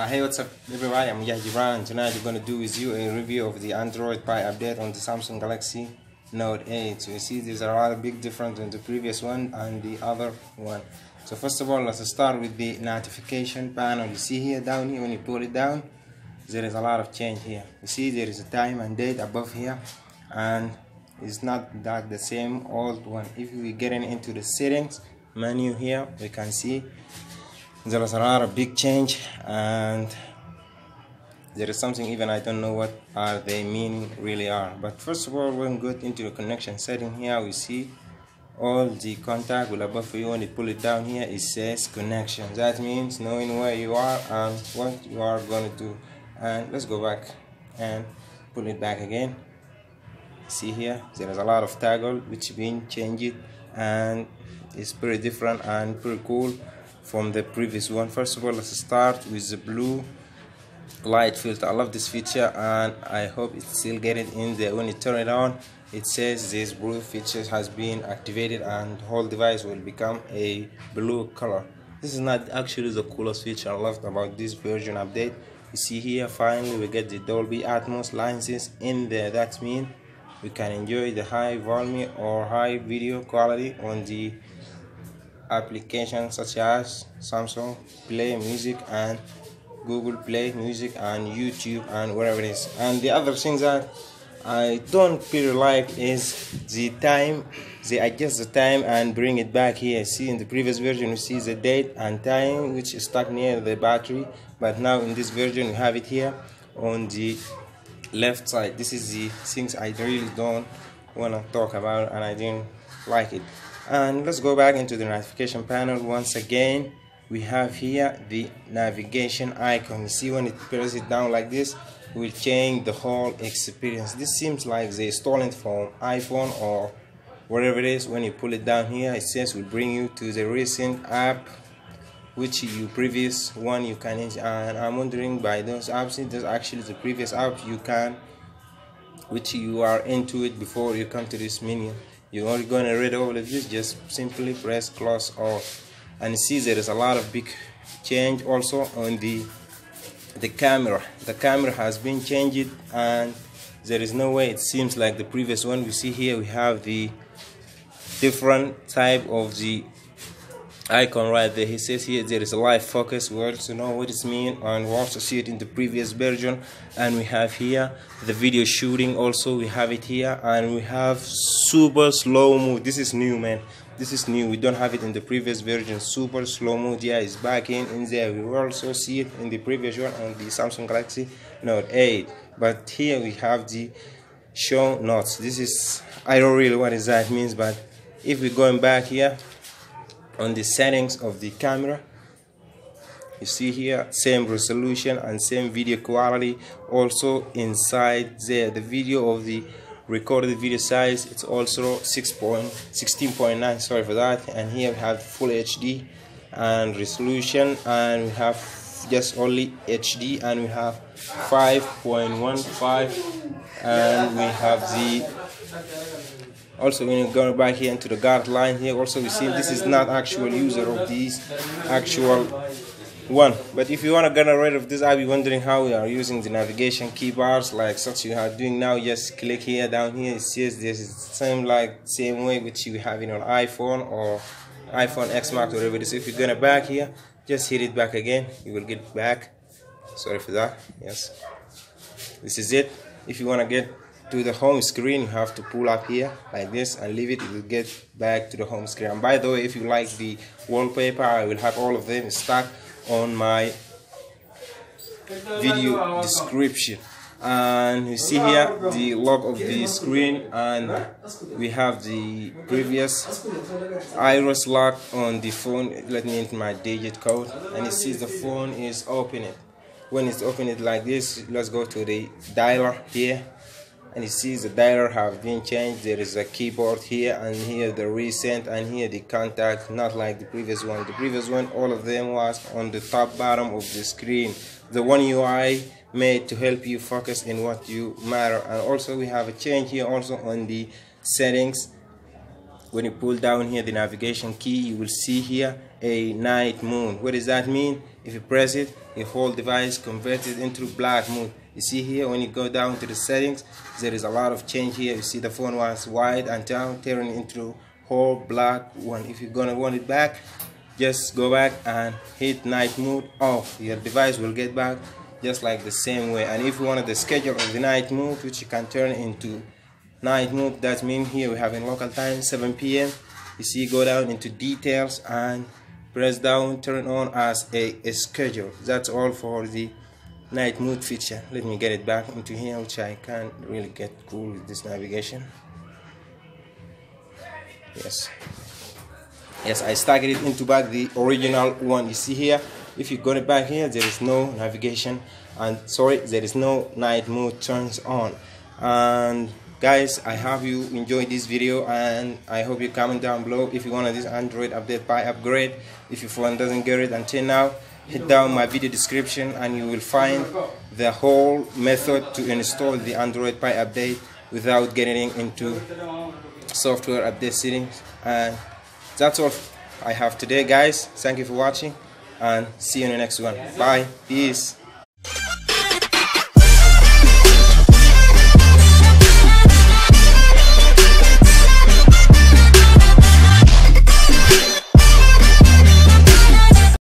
Hey, what's up everybody, I'm Yajiran. Tonight we're going to do with you a review of the Android Pie update on the Samsung Galaxy Note 8. So you see there's a lot of big difference in the previous one and the other one. So first of all, let's start with the notification panel. You see here, down here, when you pull it down, there is a lot of change here. You see there is a time and date above here, and it's not that the same old one. If we get into the settings menu here, we can see there is a lot of big change, and there is something even I don't know what are they meaning really are. But first of all, when we go into the connection setting here, we see all the contact will above you. When you pull it down here, it says connection. That means knowing where you are and what you are going to do. And let's go back and pull it back again. See here, there is a lot of toggle which been changed, and it's pretty different and pretty cool from the previous one. First of all, let's start with the blue light filter. I love this feature, and I hope it's still getting in there. When you turn it on, it says this blue feature has been activated and the whole device will become a blue color. This is not actually the coolest feature I loved about this version update. You see here, finally we get the Dolby Atmos license in there. That means we can enjoy the high volume or high video quality on the applications such as Samsung Play Music and Google Play Music and YouTube and whatever it is. And the other thing that I don't really like is the time. They adjust the time and bring it back here. See, in the previous version you see the date and time which is stuck near the battery, but now in this version you have it here on the left side. This is the things I really don't want to talk about, and I didn't like it. And let's go back into the notification panel once again. We have here the navigation icon. You see, when it press it down like this, it will change the whole experience. This seems like they stole it from iPhone or whatever it is. When you pull it down here, it says will bring you to the recent app which you previous one you can, and I'm wondering by those apps, it is actually the previous app you can, which you are into it before you come to this menu. You're only going to read all of this, just simply press close off. And you see there is a lot of big change also on the camera. The camera has been changed, and there is no way it seems like the previous one. We see here we have the different type of the icon right there. He says here there is a live focus. We also know what it means, and we also see it in the previous version. And we have here the video shooting also, we have it here, and we have super slow mo. This is new, man. This is new. We don't have it in the previous version. Super slow mo, yeah, is back in there. We also see it in the previous one on the Samsung Galaxy Note 8, but here we have the show notes. This is, I don't really know what that means, but if we're going back here on the settings of the camera, you see here same resolution and same video quality. Also inside there, the video of the recorded video size, it's also 16.9, sorry for that. And here we have full HD and resolution, and we have just only HD, and we have 5.15, and we have the also, when you go back here into the guideline here, also we see this is not actual user of these actual one. But if you want to get rid of this, I'll be wondering how we are using the navigation keyboards like such you are doing now. Just click here, down here, it says this is same way which you have in your iPhone or iPhone X Max or whatever it is. If you're gonna back here, just hit it back again, you will get back. Sorry for that. Yes, this is it. If you want to get to the home screen, you have to pull up here like this and leave it. It will get back to the home screen. And by the way, if you like the wallpaper, I will have all of them stuck on my video description. And you see here the lock of the screen, and we have the previous iris lock on the phone. Let me enter my digit code, and it sees the phone is opening. When it's opening like this, let's go to the dialer here, and you see the dialer have been changed. There is a keyboard here, and here the recent, and here the contact, not like the previous one. The previous one, all of them was on the top bottom of the screen. The one UI made to help you focus in what you matter. And also we have a change here also on the settings when you pull down here the navigation key, you will see here a night mode. What does that mean? If you press it, the whole device converted into black mode. You see here when you go down to the settings, there is a lot of change here. You see the phone was white and down, turning into whole black one. If you're gonna want it back, just go back and hit night mode off. Your device will get back just like the same way. And if you wanted the schedule of the night mode, which you can turn into night mode, that means here we have in local time 7 p.m. You see, go down into details and press down, turn on as a schedule. That's all for the night mode feature. Let me get it back into here, which I can't really get cool with this navigation. Yes, I stuck it into back the original one. You see here, if you got it back here, there is no navigation, and sorry, there is no night mode turns on. And guys, I hope you enjoyed this video, and I hope you comment down below if you want this Android update by upgrade. If your phone doesn't get it until now, hit down my video description and you will find the whole method to install the Android Pie update without getting into software update settings. And that's all I have today, guys. Thank you for watching, and see you in the next one. Bye. Peace.